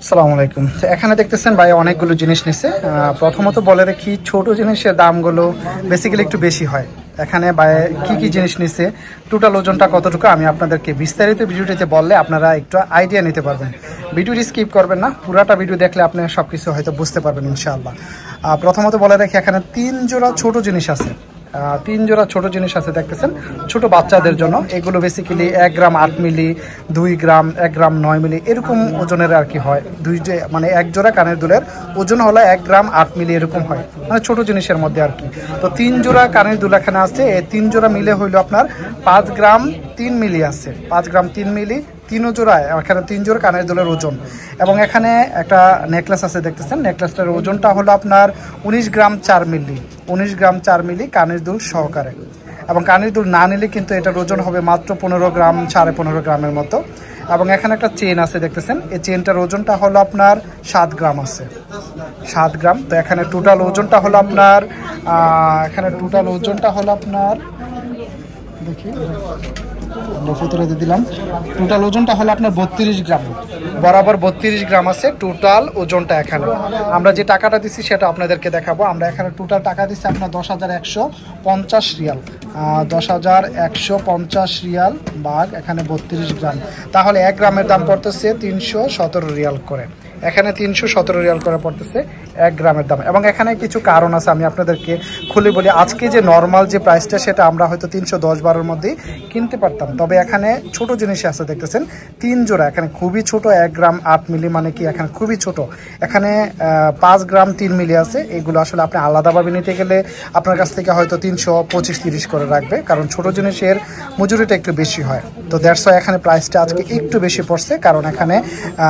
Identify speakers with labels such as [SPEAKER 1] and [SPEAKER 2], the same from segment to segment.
[SPEAKER 1] আসসালামু আলাইকুম। তো এখানে দেখতেছেন ভাই অনেকগুলো জিনিস নিছে। প্রথমত বলে রাখি, ছোট জিনিসের দামগুলো বেসিক্যালি একটু বেশি হয়। এখানে ভাই কি কি জিনিস নিছে, টোটাল ওজনটা কতটুকু, আমি আপনাদেরকে বিস্তারিত ভিডিওটিতে বললে আপনারা একটু আইডিয়া নিতে পারবেন। ভিডিওটি স্কিপ করবেন না, পুরাটা ভিডিও দেখলে আপনি সব কিছু হয়তো বুঝতে পারবেন ইনশাআল্লাহ। প্রথমত বলে রাখি, এখানে 3 জোড়া ছোট জিনিস আছে। 3 জোড়া ছোট জিনিস আছে দেখতেছেন, ছোট বাচ্চাদের জন্য। এগুলো বেসিক্যালি 1 গ্রাম 8 মিলি, 2 গ্রাম, 1 গ্রাম 9 মিলি এরকম ওজনের আর কি হয়। মানে এক জোড়া কানের দুলের ওজন হলো 1 গ্রাম 8 মিলি এরকম হয়, মানে ছোট জিনিসের মধ্যে আর কি। তো 3 জোড়া কানের দুল এখানে আছে। এই 3 জোড়া মিলে হইলো আপনার 5 গ্রাম 3 মিলি আছে। 5 গ্রাম 3 মিলি 3 জোড়ায় এখানে 3 জোড়া কানের দুলের ওজন। এবং এখানে একটা নেকলেস আছে দেখতেছেন, নেকলেসটার ওজনটা হলো আপনার 19 গ্রাম 4 মিলি। 19 গ্রাম 4 মিলি কানের দুল সহকারে। এবং কানের দুল না নিলে কিন্তু এটার ওজন হবে মাত্র 15 গ্রাম 15.5 গ্রামের মতো। এবং এখানে একটা চেন আছে দেখতেছেন, এই চেনটার ওজনটা হলো আপনার 7 গ্রাম আছে, 7 গ্রাম। তো এখানে টোটাল ওজনটা হলো আপনার দেখি ভিতরে দিয়ে দিলাম, টোটাল ওজনটা হলো আপনার 32 গ্রাম, বরাবর 32 গ্রাম আছে টোটাল ওজনটা। এখানে আমরা যে টাকাটা দিচ্ছি সেটা আপনাদেরকে দেখাবো। আমরা এখানে টোটাল টাকা দিচ্ছি আপনার 10,150 রিয়াল। 10,150 রিয়াল ভাগ এখানে 32 গ্রাম, তাহলে 1 গ্রামের দাম পড়তেছে 317 রিয়াল করে। এখানে 317 রিয়াল করে পড়তেছে 1 গ্রামের দাম। এবং এখানে কিছু কারণ আছে, আমি আপনাদেরকে খুলে বলি। আজকে যে নর্মাল যে প্রাইসটা সেটা আমরা হয়তো 310-12 মধ্যেই কিনতে পারতাম, তবে এখানে ছোট জিনিস আছে দেখতেছেন 3 জোড়া। এখানে খুবই ছোট 1 গ্রাম 8 মিলি, মানে কি এখানে খুবই ছোট। এখানে 5 গ্রাম 3 মিলি আছে। এগুলো আসলে আপনি আলাদাভাবে নিতে গেলে আপনার কাছ থেকে হয়তো 325-30 করে রাখবে, কারণ ছোট জিনিসের মজুরিটা একটু বেশি হয়। তো দ্যাটস ওয়াই এখানে প্রাইসটা আজকে একটু বেশি পড়ছে, কারণ এখানে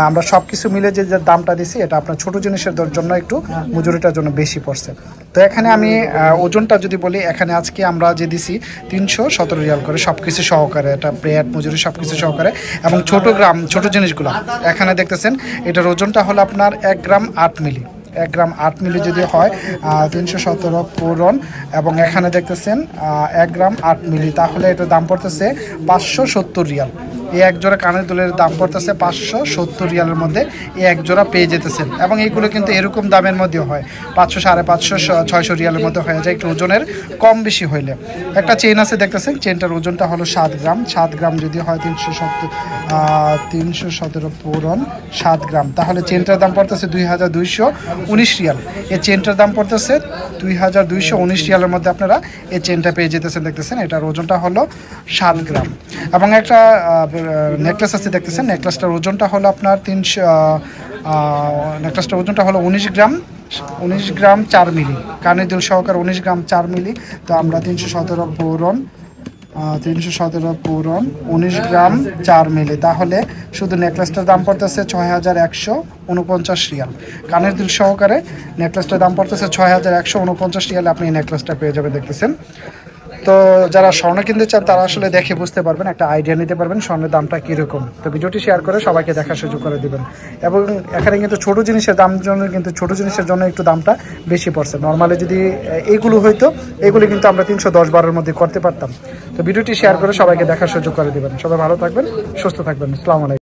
[SPEAKER 1] আমরা সব কিছু মিলে যে দামটা দিছি এটা আপনার ছোট জিনিসের জন্য একটু মজুরিটার জন্য বেশি পড়ছে। তো এখানে আমি ওজনটা যদি বলি, এখানে আজকে আমরা যে দিছি 317 রিয়াল করে সব কিছু সহকারে, এটা প্রেয়ার মজুরি সব কিছু সহকারে। এবং ছোট জিনিসগুলো এখানে দেখতেছেন, এটার ওজনটা হলো আপনার 1 গ্রাম 8 মিলি। 1 গ্রাম 8 মিলি যদি হয় 317 পূরণ, এবং এখানে দেখতেছেন 1 গ্রাম 8 মিলি, তাহলে এটার দাম পড়তেছে 570 রিয়াল। এই এক জোড়া কানের দুলের দাম পড়তেছে 570 রিয়ালের মধ্যে এই এক জোড়া পেয়ে যেতেছেন। এবং এইগুলো কিন্তু এরকম দামের মধ্যে হয়, 500, 550, 600 রিয়ালের মধ্যে হয়ে যায়, একটু ওজনের কম বেশি হইলে। একটা চেন আছে দেখতেছেন, চেনটার ওজনটা হলো 7 গ্রাম। 7 গ্রাম যদি হয় 317 পূরণ 7 গ্রাম, তাহলে চেনটার দাম পড়তেছে 2,219 রিয়াল। এই চেনটার দাম পড়তেছে 2,219 রিয়ালের মধ্যে আপনারা এই চেনটা পেয়ে যেতেছেন দেখতেছেন। এটার ওজনটা হলো 7 গ্রাম। এবং একটা নেকলেস আছে দেখতেছেন, নেকলেসটার ওজনটা হলো আপনার 19 গ্রাম 4 মিলি, কানের দুল সহকারে 19 গ্রাম 4 মিলি। তো আমরা 317 পূরণ 19 গ্রাম 4 মিলি, তাহলে শুধু নেকলেসটার দাম পড়তেছে 6,149 রিয়াল। কানের দুল সহকারে নেকলেসটার দাম পড়তেছে 6,149 রিয়ালে আপনি এই নেকলেসটা পেয়ে যাবেন দেখতেছেন। তো যারা স্বর্ণ কিনতে চান তারা আসলে দেখে বুঝতে পারবেন, একটা আইডিয়া নিতে পারবেন স্বর্ণের দামটা কীরকম। তো ভিডিওটি শেয়ার করে সবাইকে দেখার সুযোগ করে দেবেন। এবং এখানে কিন্তু ছোট জিনিসের জন্য একটু দামটা বেশি পড়ছে। নর্মালি যদি এইগুলো হইতো, এগুলি কিন্তু আমরা 310-12 মধ্যে করতে পারতাম। তো ভিডিওটি শেয়ার করে সবাইকে দেখার সুযোগ করে দেবেন। সবাই ভালো থাকবেন, সুস্থ থাকবেন। আসসালামু আলাইকুম।